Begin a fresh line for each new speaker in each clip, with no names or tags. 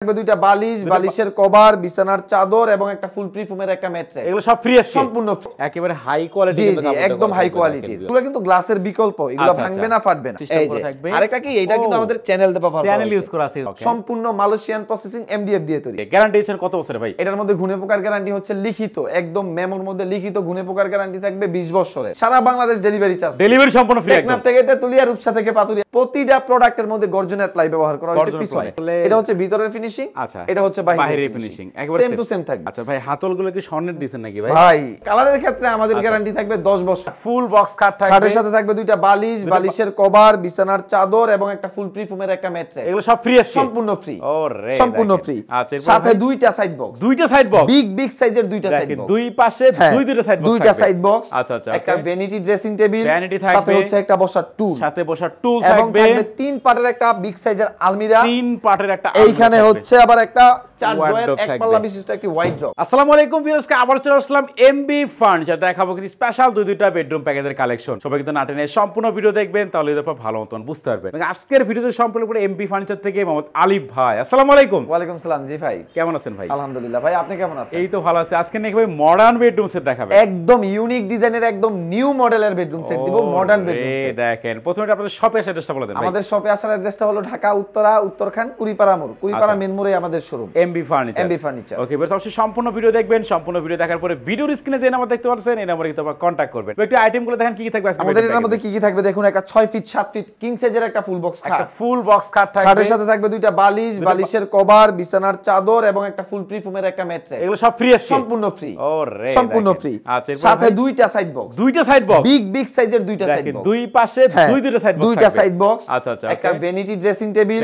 থাকবে দুইটা বালিশ, বালিশের কভার, বিছানার চাদর এবং একটা ফুল প্রিফোমের একটা ম্যাট্রেস।
এগুলো সব ফ্রি আছে,
সম্পূর্ণ
একেবারে হাই কোয়ালিটি
কিন্তু কাপড়, একদম হাই কোয়ালিটি। এগুলো কিন্তু গ্লাসের বিকল্প, এগুলো ভাঙবে না, ফাটবে না। এই যে আরেকটা কি, এটা কিন্তু আমাদের চ্যানেল দেওয়া পারবে,
চ্যানেল ইউজ করা আছে,
সম্পূর্ণ মালয়েশিয়ান প্রসেসিং এমডিএফ দিয়ে তৈরি।
গ্যারান্টি দিচ্ছেন কত বছরের ভাই?
এটার মধ্যে ঘুনে পোকার গ্যারান্টি হচ্ছে লিখিত, একদম মেমোর মধ্যে লিখিত ঘুনে পোকার গ্যারান্টি থাকবে 20 বছরের। সারা বাংলাদেশ ডেলিভারি চার্জ,
ডেলিভারি সম্পূর্ণ ফ্রি একদম।
টেকনাফ থেকে তেতুলিয়া, রূপসা থেকে পাতুরিয়া, প্রতিটা প্রোডাক্টের মধ্যে গর্জনের প্লাই ব্যবহার করা হয়েছে পিছনে। এটা হচ্ছে ভিতরের ফিনিশিং,
আচ্ছা,
এটা হচ্ছে বাইরের
ফিনিশিং,
একেবারে সেম টু সেম থাকবে।
আচ্ছা ভাই, হাতলগুলো কি স্বর্ণের দিবেন নাকি ভাই?
ভাই কালারের ক্ষেত্রে আমাদের গ্যারান্টি থাকবে 10 বছর।
ফুল বক্স খাট থাকবে,
খাটের সাথে থাকবে দুইটা বালিশ, বালিশের কভার, বিছানার চাদর এবং একটা ফুল প্রিফোমের একটা ম্যাট্রেস।
এগুলো সব ফ্রি আছে,
সম্পূর্ণ ফ্রি।
ওরে
সম্পূর্ণ ফ্রি।
আচ্ছা,
সাথে দুইটা সাইড বক্স,
দুইটা সাইড বক্স,
বিগ সাইজের দুইটা সাইড বক্স,
দুই পাশে দুইটা সাইড বক্স,
দুইটা সাইড বক্স।
আচ্ছা আচ্ছা,
একটা ভ্যানিটি ড্রেসিং টেবিল,
সাথে
হচ্ছে একটা বসার টুল,
সাথে বসার টুল
এবং
থাকবে,
থাকবে 3 পার্টের একটা বিগ সাইজের আলমিরা,
3 পার্টের একটা
এইখানে হচ্ছে আবার একটা 4 ড্রয়ার এক পাল্লা বিশিষ্ট একটা ওয়াইড ড্র।
আসসালামু আলাইকুম ভিউয়ার্স, আবার চলে আসলাম এমবি ফার্নিচার, দেখাবো কিন্তু স্পেশাল দুইটা বেডরুম প্যাকেজের কালেকশন। সবাই কিন্তু না টেনে সম্পূর্ণ ভিডিও দেখবেন, তাহলে এর উপর ভালো মতন বুঝতে পারবেন। আজকের ভিডিওতে সম্পূর্ণ পুরো এমবি ফার্নিচার থেকে মোহাম্মদ আলিফ ভাই। আসসালামু আলাইকুম।
ওয়া আলাইকুম সালাম। জি ভাই,
কেমন আছেন ভাই?
আলহামদুলিল্লাহ। ভাই আপনি কেমন আছেন?
এই তো ভালো আছি। আজকে নাকি ভাই মডার্ন বেডরুম সেট দেখাবেন,
একদম ইউনিক ডিজাইনের, একদম নিউ মডেলের বেডরুম সেট দিব, মডার্ন বেডরুম সেট।
দেখেন প্রথমে আপনাদের শপের অ্যাড্রেসটা বলে দেন ভাই।
আমাদের শপে আসার অ্যাড্রেসটা হলো ঢাকা উত্তরখান কুড়িপাড়া মোড়, কুড়িপাড়া মেন মোড়ে আমাদের showroom
MB furniture.
MB furniture.
Okay, এবার অবশ্যই সম্পূর্ণ ভিডিও দেখবেন। সম্পূর্ণ ভিডিও দেখার পরে ভিডিওর স্ক্রিনে যে নাম্বার দেখতে পাচ্ছেন, এই নাম্বারে কিন্তু আপনারা কন্টাক্ট করবেন। একটু আইটেমগুলো দেখেন কি কি থাকবে আজকে
আমাদের এর মধ্যে কি কি থাকবে দেখুন। একটা 6 ফিট 7 ফিট কিং সাইজের একটা ফুল বক্স খাট,
একটা ফুল বক্স খাট থাকবে,
খাটের সাথে থাকবে দুইটা বালিশ, বালিশের কভার, বিছানার চাদর এবং একটা ফুল প্রিফোমের একটা ম্যাট্রেস।
এগুলো সব ফ্রি আছে,
সম্পূর্ণ ফ্রি।
ওরে
সম্পূর্ণ ফ্রি।
আচ্ছা,
সাথে দুইটা সাইড বক্স,
দুইটা সাইড বক্স,
বিগ সাইজের দুইটা সাইড বক্স,
দুই পাশে দুইটা সাইড বক্স,
দুইটা সাইড বক্স।
আচ্ছা আচ্ছা,
একটা ভ্যানিটি ড্রেসিং টেবিল,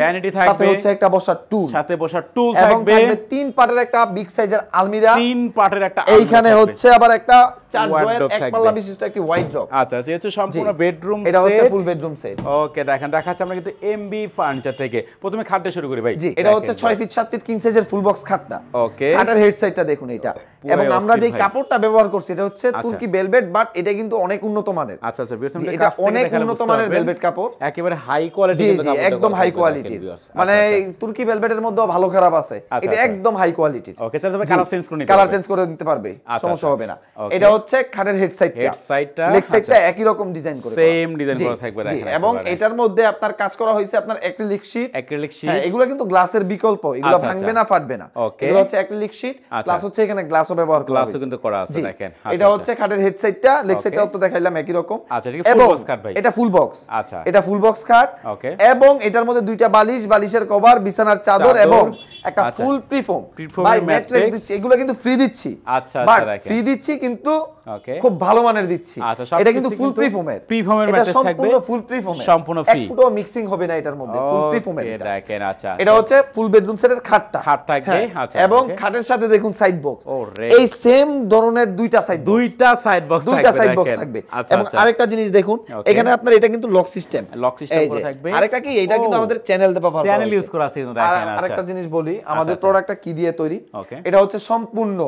সাথে
হচ্ছে একটা বসার টুল,
সাথে বসার টুল
এবং
থাকবে,
থাকবে 3 পার্টের একটা বিগ সাইজের আলমিরা,
3 পার্টের একটা
এইখানে হচ্ছে আবার একটা 4 ড্রয়ার এক পাল্লা বিশিষ্ট একটা ওয়াইড ড্র।
আচ্ছা, এই হচ্ছে সম্পূর্ণ বেডরুম সেট।
এটা হচ্ছে ফুল বেডরুম সেট।
ওকে, দেখেন দেখাচ্ছি আমরা কিন্তু এমবি ফার্নিচার থেকে। প্রথমে খাটটা শুরু করি ভাই।
জি, এটা হচ্ছে 6 ফিট 7 ফিট কিং সাইজের ফুল বক্স খাটটা।
ওকে,
খাটের হেড সাইডটা দেখুন এটা, এবং আমরা যে কাপড়টা ব্যবহার করছি এটা হচ্ছে তুর্কি ভেলভেট, বাট এটা কিন্তু অনেক উন্নত মানের।
আচ্ছা আচ্ছা,
এটা অনেক উন্নত মানের ভেলভেট কাপড়,
একেবারে হাই কোয়ালিটি,
কিন্তু কাপড় একদম হাই কোয়ালিটি। মানে তুর্কি ভেলভেটের মধ্যেও ভালো খারাপ আছে, এটা একদম হাই কোয়ালিটি।
ওকে, তাহলে তবে কালার চেঞ্জ করে নিতে,
কালার চেঞ্জ করে নিতে পারবে, সমস্যা হবে না। এটা হচ্ছে খাটের হেড সাইডটা, লেগ সাইডটা একই রকম ডিজাইন করে,
সেম ডিজাইন করা থাকবে দেখেন।
এবং এটার মধ্যে আপনার কাজ করা হয়েছে আপনার অ্যাক্রিলিক শীট। হ্যাঁ, এগুলো কিন্তু গ্লাসের বিকল্প, এগুলো ভাঙবে না, ফাটবে না। এগুলো হচ্ছে অ্যাক্রিলিক শীট, প্লাস হচ্ছে এখানে গ্লাসও ব্যবহার করা হয়েছে,
কিন্তু করা আছে দেখেন।
এটা হচ্ছে খাটের হেড সাইডটা, লেগ সাইডটাও তো দেখাইলাম একই রকম।
আচ্ছা, এটা ফুল বক্স খাট ভাই,
এটা ফুল বক্স।
আচ্ছা,
এটা ফুল বক্স খাট।
ওকে,
এবং এটার মধ্যে দুইটা বালিশ, বালিশের কভার, বিছানার চাদর এবং একটা ফুল প্রিফোম বাই ম্যাট্রেস দিচ্ছি। এগুলো কিন্তু ফ্রি দিচ্ছি।
আচ্ছা,
ফ্রি দিচ্ছি কিন্তু
ওকে,
খুব ভালো মানের দিচ্ছি।
এটা
কিন্তু ফুল প্রিফোমের,
ম্যাট্রেস থাকবে,
সম্পূর্ণ ফুল প্রিফোমের,
সম্পূর্ণ ফ্রি,
এক ফুটও মিক্সিং হবে না এটার মধ্যে, ফুল প্রিফোমের এটা
দেখেন। আচ্ছা,
এটা হচ্ছে ফুল বেডরুম সেটের খাটটা,
খাট থাকবে। আচ্ছা,
এবং খাটের সাথে দেখুন সাইড বক্স, এই সেম ধরনের দুইটা সাইড বক্স থাকবে। এবং আরেকটা জিনিস দেখুন, এখানে আপনার এটা কিন্তু লক সিস্টেম
করা থাকবে।
আরেকটা কি, এটা কিন্তু আমাদের চ্যানেল দেওয়া পারবে,
চ্যানেল ইউজ করা আছে কিন্তু দেখেন।
আরেকটা জিনিস বলি, আমাদের প্রোডাক্টটা কি দিয়ে তৈরি।
ওকে,
এটা হচ্ছে সম্পূর্ণ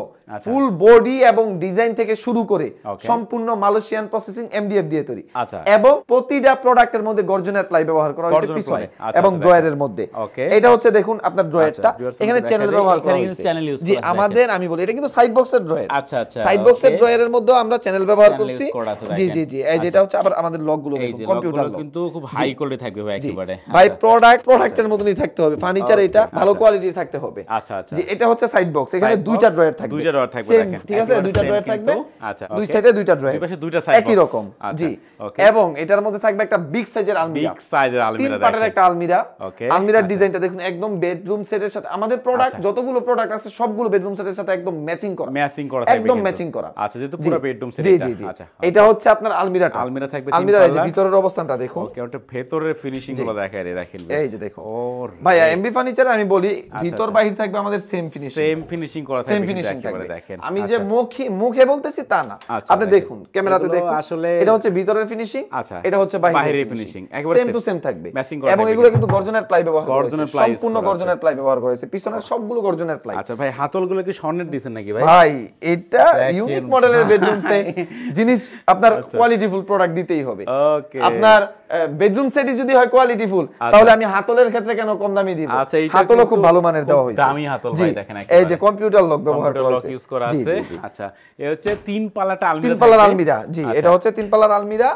ফুল বডি এবং ডিজাইন থেকে শুরু করে সম্পূর্ণ মালয়েশিয়ান প্রসেসিং এমডিএফ দিয়ে তৈরি। এবং প্রতিটা প্রোডাক্টের মধ্যে গর্জনের প্লাই ব্যবহার করা হয়েছে পিছনে এবং ড্রয়ারের মধ্যে। এটা হচ্ছে দেখুন আপনার ড্রয়ারটা, এখানে চ্যানেল ব্যবহার করা হয়েছে। জি, আমাদের আমি বলি এটা কিন্তু সাইড বক্সের ড্রয়ার।
আচ্ছা আচ্ছা,
সাইড বক্সের ড্রয়ারের মধ্যে আমরা চ্যানেল ব্যবহার করছি। জি জি জি, এই যেটা হচ্ছে আবার আমাদের লকগুলো দেখুন, কম্পিউটার লক
কিন্তু খুব হাই কোয়ালিটি থাকবে ভাই, একেবারে
ভাই প্রোডাক্টের মতনই থাকতে হবে, ফার্নিচার এটা ভালো কোয়ালিটির থাকতে হবে।
আচ্ছা আচ্ছা,
জি, এটা হচ্ছে সাইড বক্স, এখানে দুইটা ড্রয়ার থাকবে, দেখেন ঠিক আছে, দুইটা ড্রয়ার থাকবে।
আচ্ছা,
দুই সাইডে দুইটা ড্রয়ার,
দুই পাশে দুইটা সাইড বক্স
একই রকম। জি, এবং এটার মধ্যে থাকবে একটা বিগ সাইজের আলমিরা, তিন পাটের একটা আলমিরা। আলমিরার ডিজাইনটা দেখুন, একদম বেডরুম সেটের সাথে আমাদের প্রোডাক্ট যতগুলো প্রোডাক্ট আছে সবগুলো বেডরুম সেটের সাথে একদম ম্যাচিং করা, একদম ম্যাচিং করা।
আচ্ছা, যেহেতু পুরো বেডরুম সেট।
জি জি জি, এটা হচ্ছে আপনার আলমিরাটা,
আলমিরা থাকবে,
আলমিরা এই যে ভিতরের অবস্থানটা দেখুন।
ওকে, ওটা ভেতরের ফিনিশিং গুলো দেখায় দেখেন,
এই যে দেখো ভাই, এমবি ফার্নিচারে আমি বলি ভিতর বাহির থাকবে আমাদের সেম ফিনিশিং,
সেম ফিনিশিং করা থাকবে,
সেম ফিনিশিং থাকবে
দেখেন।
আমি যে মুখে বলতেছি তা না। আপনি দেখুন ক্যামেরাতে দেখুন, আসলে এটা হচ্ছে ভিতরের ফিনিশিং, এটা হচ্ছে বাইরের ফিনিশিং, একেবারে সেম টু সেম থাকবে। এবং এগুলো কিন্তু গর্জনের প্লাই ব্যবহার করা হয়েছে, সম্পূর্ণ গর্জনের প্লাই ব্যবহার করা হয়েছে, পিছনের সবগুলো গর্জনের প্লাই।
আচ্ছা ভাই, হাতলগুলো কি স্বর্ণের দিবেন নাকি ভাই?
ভাই এটা ইউনিক মডেলের বেডরুম সেট জিনিস, আপনার কোয়ালিটিফুল প্রোডাক্ট দিতেই হবে।
ওকে,
আপনার বেডরুম সেটই যদি হয় কোয়ালিটিফুল, তাহলে আমি হাতলের ক্ষেত্রে কেন কম দামি দিব?
আচ্ছা,
হাতলও খুব ভালো মানের দেওয়া হয়েছে,
দামি হাতল ভাই দেখেন,
এই যে কম্পিউটার লক ব্যবহার করা হয়েছে,
ইউজ করা আছে। আচ্ছা, এই হচ্ছে তিন পাল্লাটা আলমিরা,
তিন পাল্লার আলমিরা, জি এটা হচ্ছে তিন পাল্লার আলমিরা,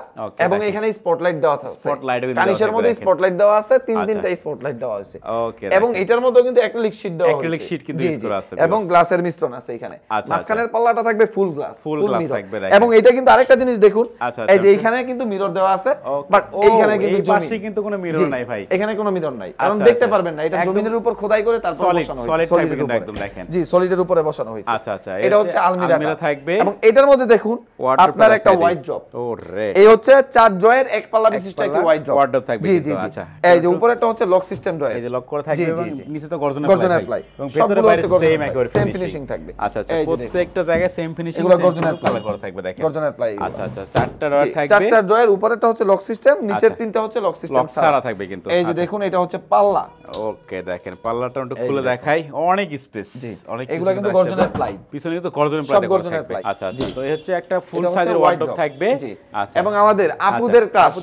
এবং এখানে স্পটলাইট দেওয়া আছে,
স্পটলাইট
কানিশের মধ্যে স্পটলাইট দেওয়া আছে, তিনটা স্পটলাইট দেওয়া আছে।
ওকে,
এবং এটার মধ্যে কিন্তু অ্যাক্রিলিক শীট দেওয়া আছে,
অ্যাক্রিলিক শীট কিন্তু ইউজ করা আছে,
এবং গ্লাসের মিশ্রণ আছে এখানে। মাঝখানের পাল্লাটা থাকবে ফুল গ্লাস,
ফুল গ্লাস থাকবে।
এবং এটা কিন্তু আরেকটা জিনিস দেখুন, এই যে এখানে কিন্তু মিরর দেওয়া আছে, বাট এইখানে কিন্তু
পাশে কিন্তু কোনো মিরর নাই ভাই,
এখানে কোনো মিরর নাই, কারণ দেখতে পারবেন না, এটা জমিনের উপর খোদাই করে তারপর বসানো হয়েছে, সলিড কিন্তু একদম দেখেন, জি সলিডের উপরে বসানো হয়েছে।
আচ্ছা আচ্ছা,
এটা হচ্ছে আলমিরা
থাকবে,
এবং এটার মধ্যে দেখুন আপনার একটা ওয়াইড ড্রপ, ওরে এই হচ্ছে 4 ড্রয়ার এক পাল্লা বিশিষ্ট একটা ওয়াইড ড্রপ থাকবে। জি জি, আচ্ছা এই যে উপরেরটা হচ্ছে লক সিস্টেম ড্রয়ার,
এই যে লক করা থাকবে, এবং নিচে তো গর্জনের প্লাই, এবং
ভেতরে
বাইরে সেম একেবারে
সেম ফিনিশিং থাকবে।
আচ্ছা আচ্ছা, প্রত্যেকটা জায়গায় সেম ফিনিশিং,
এগুলো গর্জনের প্লাই
করা থাকবে দেখেন,
গর্জনের প্লাই।
আচ্ছা আচ্ছা, 4টা ড্রয়ার থাকবে,
4টা ড্রয়ার, উপরেরটা হচ্ছে লক সিস্টেম, নিচের তিনটা হচ্ছে লক সিস্টেম
সারা থাকবে কিন্তু।
এই যে দেখুন এটা হচ্ছে পাল্লা,
ওকে দেখেন পাল্লাটা একটু খুলে দেখাই, অনেক স্পেস, অনেক,
এগুলো কিন্তু গর্জনের প্লাই,
পিছনে কিন্তু গর্জনের প্লাই, সব গর্জনের প্লাই। আচ্ছা আচ্ছা, তো এই হচ্ছে একটা ফুল সাইজের ওয়ার্ডরোব থাকবে। আচ্ছা,
এবং আমাদের আপুদের crush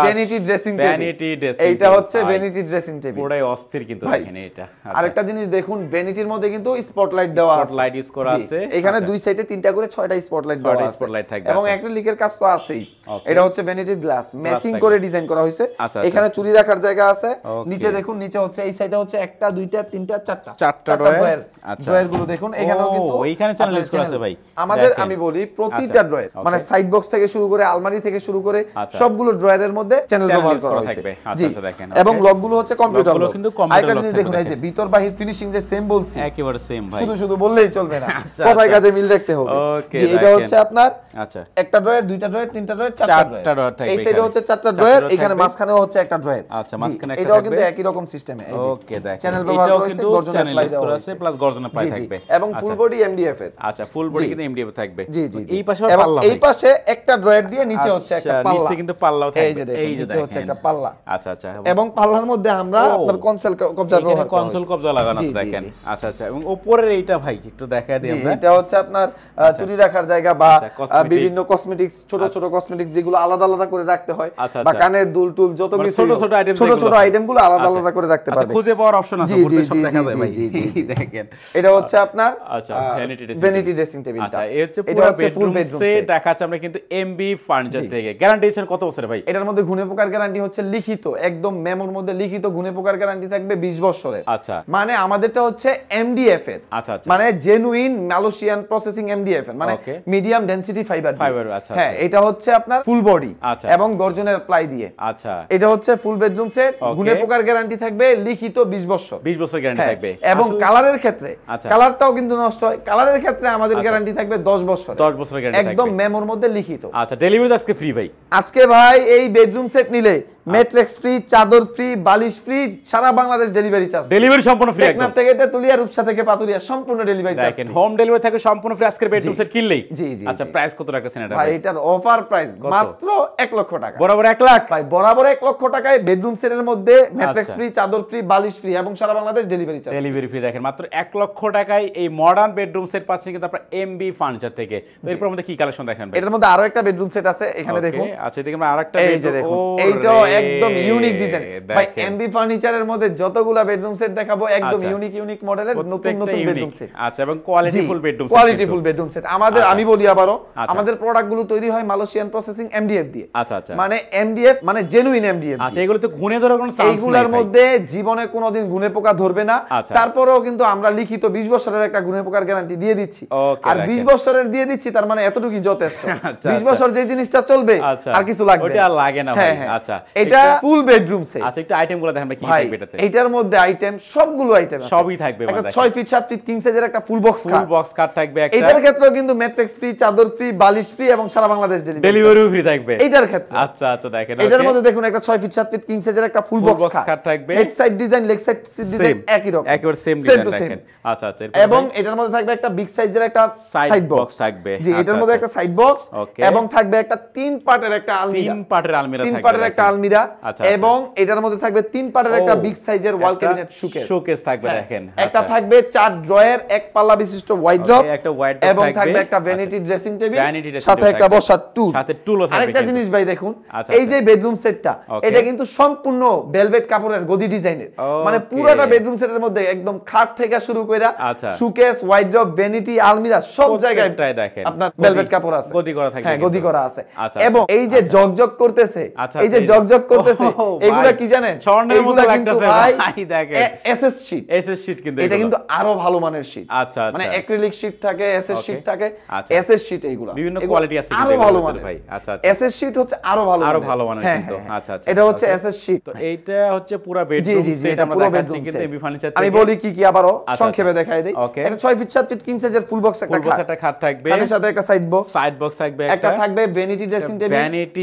vanity dressing table,
vanity dressing,
এইটা হচ্ছে ভ্যানিটি ড্রেসিং টেবিল,
পুরাই অস্থির কিন্তু দেখেন এটা।
আরেকটা জিনিস দেখুন, ভ্যানিটির মধ্যে কিন্তু স্পটলাইট দেওয়া আছে,
স্পটলাইট ইউজ করা আছে,
এখানে দুই সাইডে তিনটা করে 6টা স্পটলাইট দেওয়া আছে, এবং অ্যাক্রিলিকের কাজ তো আছেই। এটা হচ্ছে ভ্যানিটির গ্লাস, ম্যাচিং করে ডিজাইন করা হয়েছে, এখানে চুরি রাখার জায়গা আছে, নিচে দেখুন, নিচে হচ্ছে এই সাইডে হচ্ছে একটা দুইটা তিনটা চারটা ড্রয়ার, ড্রয়ার গুলো দেখুন, এখানেও কিন্তু
এইখানে চ্যানেল ইউজ করা আছে ভাই
আমাদের। আমি বলি প্রতিটা ড্রয়ার মানে সাইড বক্স থেকে শুরু করে আলমারি থেকে শুরু করে সবগুলো ড্রয়ারের মধ্যে চ্যানেল ব্যবহার করা হয়েছে, জি দেখেন, এবং লকগুলো হচ্ছে কম্পিউটার লক। আরেকটা জিনিস দেখুন, এই যে ভিতর বাহির ফিনিশিং যে সেম বলছি,
একেবারে সেম ভাই,
শুধু বললেই চলবে না, কথায় কাজে মিল রাখতে হবে। জি এটা হচ্ছে আপনার
আচ্ছা
একটা ড্রয়ার, দুইটা ড্রয়ার, তিনটা ড্রয়ার, চারটা ড্রয়ার থাকবে, এই সাইডে হচ্ছে 4টা ড্রয়ার, এখানে মাঝখানেও হচ্ছে একটা ড্রয়ার।
আচ্ছা, মাঝখানে একটা,
এটাও কিন্তু একই রকম সিস্টেমে, এই যে
ওকে দেখেন
চ্যানেল ব্যবহার করেছে, গর্জনের প্লাই দেওয়া আছে,
প্লাস গর্জনের প্লাই থাকবে,
এবং ফুল বডি এমডিএফ এর।
আচ্ছা, ফুল বডি কিন্তু এমডিএফ থাকবে,
জি জি,
এই পাশে পাল্লা,
এই পাশে একটা ড্রয়ার দিয়ে নিচে হচ্ছে একটা পাল্লা,
নিচে কিন্তু পাল্লাও থাকবে,
এই যে নিচে হচ্ছে একটা পাল্লা।
আচ্ছা আচ্ছা,
এবং পাল্লার মধ্যে আমরা আপনার কনসোল কবজা ব্যবহার করি,
কনসোল কবজা লাগানো আছে দেখেন। আচ্ছা আচ্ছা, এবং উপরের এইটা ভাই একটু দেখায় দিই আমরা,
এটা হচ্ছে আপনার চুরি রাখার জায়গা বা বিভিন্ন কসমেটিক্স, ছোট ছোট কসমেটিক্স যেগুলো আলাদা আলাদা করে রাখতে হয়, বা কানের দুল টুল যত কিছু ছোট ছোট আইটেমগুলো আলাদা আলাদা করে রাখতে পারবে,
খুঁজে পাওয়ার অপশন আছে, সব দেখা যায় ভাই, দেখেন
এটা হচ্ছে আপনার
আচ্ছা
ভ্যানিটি ড্রেসিং টেবিল।
আচ্ছা, এই হচ্ছে পুরো বেডরুম সেট দেখাচ্ছি আমরা কিন্তু এমবি ফার্নিচার থেকে। গ্যারান্টি দিচ্ছেন কত বছরের ভাই?
এটার মধ্যে ঘুনে পোকার গ্যারান্টি হচ্ছে লিখিত, একদম মেমোর মধ্যে লিখিত ঘুনে পোকার গ্যারান্টি থাকবে 20 বছরের।
আচ্ছা,
মানে আমাদেরটা হচ্ছে এমডিএফ এর,
আচ্ছা আচ্ছা,
মানে জেনুইন মালয়েশিয়ান প্রসেসিং এমডিএফ এর, মানে মিডিয়াম ডেনসিটি ফাইবার।
আচ্ছা,
হ্যাঁ এটা হচ্ছে আপনার ফুল বডি এবং গর্জনের প্লাই দিয়ে।
আচ্ছা,
এটা হচ্ছে ফুল বেডরুম সেট, ঘুনে পোকার গ্যারান্টি থাকবে লিখিত 20 বছর,
20 বছর গ্যারান্টি থাকবে।
এবং কালারের ক্ষেত্রে, কালারটাও কিন্তু নষ্ট হয়, কালারের ক্ষেত্রে আমাদের গ্যারান্টি থাকবে 10 বছর,
10 বছর গ্যারান্টি থাকবে,
একদম মেমোর মধ্যে লিখিত।
আচ্ছা, ডেলিভারি আজকে ফ্রি ভাই,
আজকে ভাই এই বেডরুম সেট নিলে ম্যাট্রেক্স ফ্রি, চাদর ফ্রি, বালিশ ফ্রি, সারা বাংলাদেশ ডেলিভারি চার্জ,
ডেলিভারি সম্পূর্ণ ফ্রি, একদম
থেকে তেতুলিয়া, রূপসা থেকে পাতুরিয়া সম্পূর্ণ ডেলিভারি চার্জ,
দেখেন হোম ডেলিভারি থাকে সম্পূর্ণ ফ্রি আজকের বেডরুম সেট কিনলেই।
জি জি।
আচ্ছা, প্রাইস কত রাখছেন এটা
ভাই? এটার অফার প্রাইস মাত্র 1 লক্ষ টাকা,
বরাবর 1 লাখ
ভাই, বরাবর 1 লক্ষ টাকায় বেডরুম সেটের মধ্যে ম্যাট্রেক্স ফ্রি, চাদর ফ্রি, বালিশ ফ্রি এবং সারা Bangladesh delivery charge,
delivery free. দেখেন মাত্র 1 লক্ষ টাকায় এই মডার্ন বেডরুম সেট পাচ্ছেন কিন্তু আপনারা এমবি ফার্নিচার থেকে। তো এরপর আমাদের কি কালেকশন দেখেন ভাই?
এটার মধ্যে আরো একটা বেডরুম সেট আছে, এখানে দেখুন।
আচ্ছা, এদিকে আমরা আরেকটা
দেখুন, এইটাও একদম ইউনিক ডিজাইন ভাই। এমবি ফার্নিচারের মধ্যে যতগুলা বেডরুম সেট দেখাবো একদম ইউনিক মডেলের, নতুন বেডরুম সেট।
আচ্ছা, এবং কোয়ালিটিফুল বেডরুম সেট,
কোয়ালিটিফুল বেডরুম সেট আমাদের। আমি বলি আবারো, আমাদের প্রোডাক্টগুলো তৈরি হয় মালয়েশিয়ান প্রসেসিং এমডিএফ দিয়ে।
আচ্ছা আচ্ছা,
মানে এমডিএফ মানে জেনুইন এমডিএফ।
আচ্ছা, এগুলো তো ঘুনে ধরার কোনো চান্স নাই,
এইগুলোর মধ্যে জীবনে কোনোদিন ঘুনে পোকা ধরবে না। তারপরেও কিন্তু আমরা লিখিত 20 বছরের একটা ঘুনে পোকার গ্যারান্টি দিয়ে দিচ্ছি, আর 20 বছরের দিয়ে দিচ্ছি, তার মানে এতটুকুই যথেষ্ট। 20 বছর যে জিনিসটা চলবে আর কিছু লাগবে,
ওটা আর লাগে না ভাই। আচ্ছা,
এটা ফুল বেডরুম সেট।
আচ্ছা একটু আইটেমগুলো দেখেন ভাই কি থাকবে এটাতে।
এটার মধ্যে আইটেম সবগুলো আইটেম আছে,
সবই থাকবে মানে
একটা 6 ফিট 7 ফিট কিং সাইজের একটা ফুল বক্স
কাট থাকবে একটা।
এটার ক্ষেত্রেও কিন্তু ম্যাট্রেক্স ফ্রি, চাদর ফ্রি, বালিশ ফ্রি এবং সারা বাংলাদেশ
ডেলিভারি ফ্রি থাকবে
এটার ক্ষেত্রে।
আচ্ছা আচ্ছা দেখেন
এটার মধ্যে দেখুন একটা 6 ফিট 7 ফিট কিং সাইজের একটা ফুল বক্স কাট
থাকবে,
head side design, leg side design একই রকম,
একেবারে সেম ডিজাইন দেখেন। আচ্ছা আচ্ছা
এবং এটার মধ্যে থাকবে একটা বিগ সাইজের একটা সাইড বক্স
থাকবে।
জি এটার মধ্যে একটা সাইড বক্স এবং থাকবে একটা 3 পার্টের একটা আলমিরা,
3 পার্টের আলমিরা থাকবে,
3 পার্টের একটা আলমিরা এবং এটার মধ্যে থাকবে 3 পার্টের একটা বিগ সাইজের ওয়াল ক্যাবিনেট শোকেস
থাকবে দেখেন।
একটা থাকবে 4 ড্রয়ার, এক পাল্লা বিশিষ্ট ওয়াইড্রপ এবং থাকবে একটা ভ্যানিটি ড্রেসিং টেবিল, সাথে একটা বসার টুল,
সাথে টুলও থাকবে।
আরেকটা জিনিস ভাই দেখুন, এই যে বেডরুম সেটটা এটা কিন্তু সম্পূর্ণ ভেলভেট কাপড়ের গদি ডিজাইনের, মানে পুরোটা বেডরুম সেটের মধ্যে একদম খাট থেকে শুরু কইরা শোকেস, ওয়াইড্রপ, ভ্যানিটি, আলমিরা সব জায়গায়
দেখেন
আপনার ভেলভেট কাপড় আছে,
গদি করা থাকবে।
হ্যাঁ গদি করা আছে। এবং এই যে জগজগ করতেছে, এই যে জগজগ করতেছে এগুলা কি জানেন,
স্বর্ণের মতো লাগতেছে ভাই দেখেন।
এসএস শীট
কিন্তু
এটা কিন্তু আরো ভালো মানের শীট।
আচ্ছা
মানে অ্যাক্রিলিক শীট থাকে, এসএস শীট থাকে, এসএস শীট এইগুলা
বিভিন্ন কোয়ালিটি আছে
আরো ভালো মানের
ভাই। আচ্ছা আচ্ছা
এসএস শীট হচ্ছে আরো ভালো মানের কিন্তু।
আচ্ছা আচ্ছা
এটা হচ্ছে এসএস শীট।
তো এইটা হচ্ছে পুরো বেডরুম সেট আমরা দেখাচ্ছি কিন্তু এমবি ফার্নিচার থেকে।
আমি বলি কি কি আবারো সংক্ষেপে দেখাই দেই। এটা 6 ফিট 7 ফিট কিং সাইজের ফুল বক্স একটা খাট
থাকবে,
খাটের সাথে একটা সাইড বক্স
থাকবে,
একটা থাকবে ভ্যানিটি ড্রেসিং টেবিল,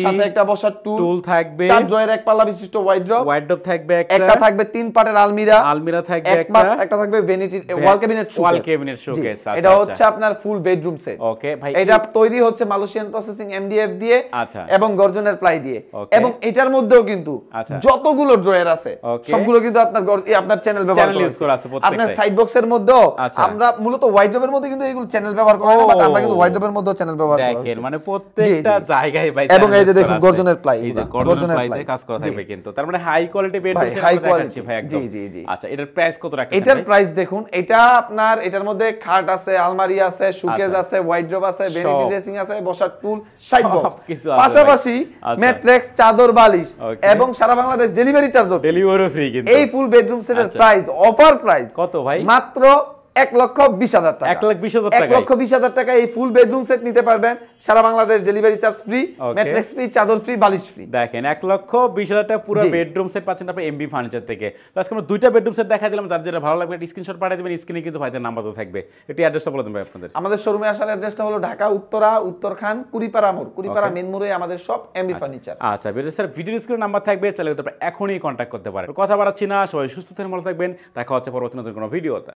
সাথে একটা বসার টুল
থাকবে,
4 ড্রয়ার, এক পাল্লা বিশিষ্ট ওয়াইড্রপ
থাকবে
একটা থাকবে 3 পার্টের আলমিরা
থাকবে
একটা থাকবে ভ্যানিটি ওয়াল ক্যাবিনেট শোকেস। এটা হচ্ছে আপনার ফুল বেডরুম সেট।
ওকে ভাই
এটা তৈরি হচ্ছে মালয়েশিয়ান প্রসেসিং এমডিএফ দিয়ে এবং গর্জনের প্লাই দিয়ে। এবং এটার মধ্যেও কিন্তু যতগুলো ড্রয়ার আছে সবগুলো কিন্তু আপনার চ্যানেল ব্যবহার করা আছে। আপনার সাইড বক্সের মধ্যেও আমরা মূলত ওয়াইড্রপের মধ্যে কিন্তু এগুলো চ্যানেল ব্যবহার করা হয়, বাট আমরা কিন্তু ওয়াইড্রপের মধ্যেও চ্যানেল ব্যবহার করা
দেখেন, মানে প্রত্যেকটা জায়গায় ভাই।
এবং এই যে দেখুন গর্জনের প্লাই,
এই যে গর্জনের প্লাই কাজ করা থাকবে কিন্তু, তার মানে হাই কোয়ালিটি বেডরুম সেট আমরা দেখাচ্ছি ভাই একদম। জি আচ্ছা এটার প্রাইস কত রাখছেন?
এটার প্রাইস দেখুন, এটা আপনার এটার মধ্যে খাট আছে, আলমারি আছে, শোকেস আছে, ওয়াইড্রপ আছে, ভ্যানিটি ড্রেসিং আছে, বসার টুল, সাইড বক্স, পাশাপাশি ম্যাট্রেক্স, চাদর, বালিশ এবং সারা বাংলাদেশ ডেলিভারি
ফ্রি কিন্তু।
এই ফুল বেডরুম সেটের প্রাইস, অফার প্রাইস
কত ভাই?
মাত্র 1,20,000 টাকা। 1,20,000 টাকা এই ফুল বেডরুম সেট নিতে পারবেন, সারা Bangladesh delivery charge free, ম্যাট্রেক্স free, চাদর ফ্রি, বালিশ ফ্রি।
দেখেন 1,20,000 টাকা পুরো বেডরুম সেট পাচ্ছেন আপনি এমবি ফার্নিচার থেকে। তো আজকে আমরা দুইটা বেডরুম সেট দেখাই দিলাম, যার যেটা ভালো লাগবে স্ক্রিনশট পাঠিয়ে দিবেন, স্ক্রিনে কিন্তু ভাইদের নাম্বার তো থাকবে। একটু অ্যাড্রেসটা বলে দেন ভাই আপনাদের।
আমাদের শোরুমে আসার অ্যাড্রেসটা হলো ঢাকা উত্তরখান কুড়িপাড়া মোড়, কুড়িপাড়া মেন মোড়ে আমাদের সব এমবি ফার্নিচার।
আচ্ছা বেজে স্যার ভিডিও স্ক্রিনে নাম্বার থাকবে, চাইলে আপনি এখনই কন্টাক্ট করতে পারেন। কথা বাড়াচ্ছি না, সবাই সুস্থ থাকবেন, ভালো থাকবেন, দেখা হচ্ছে পরবর্তী নতুন কোনো ভিডিওতে।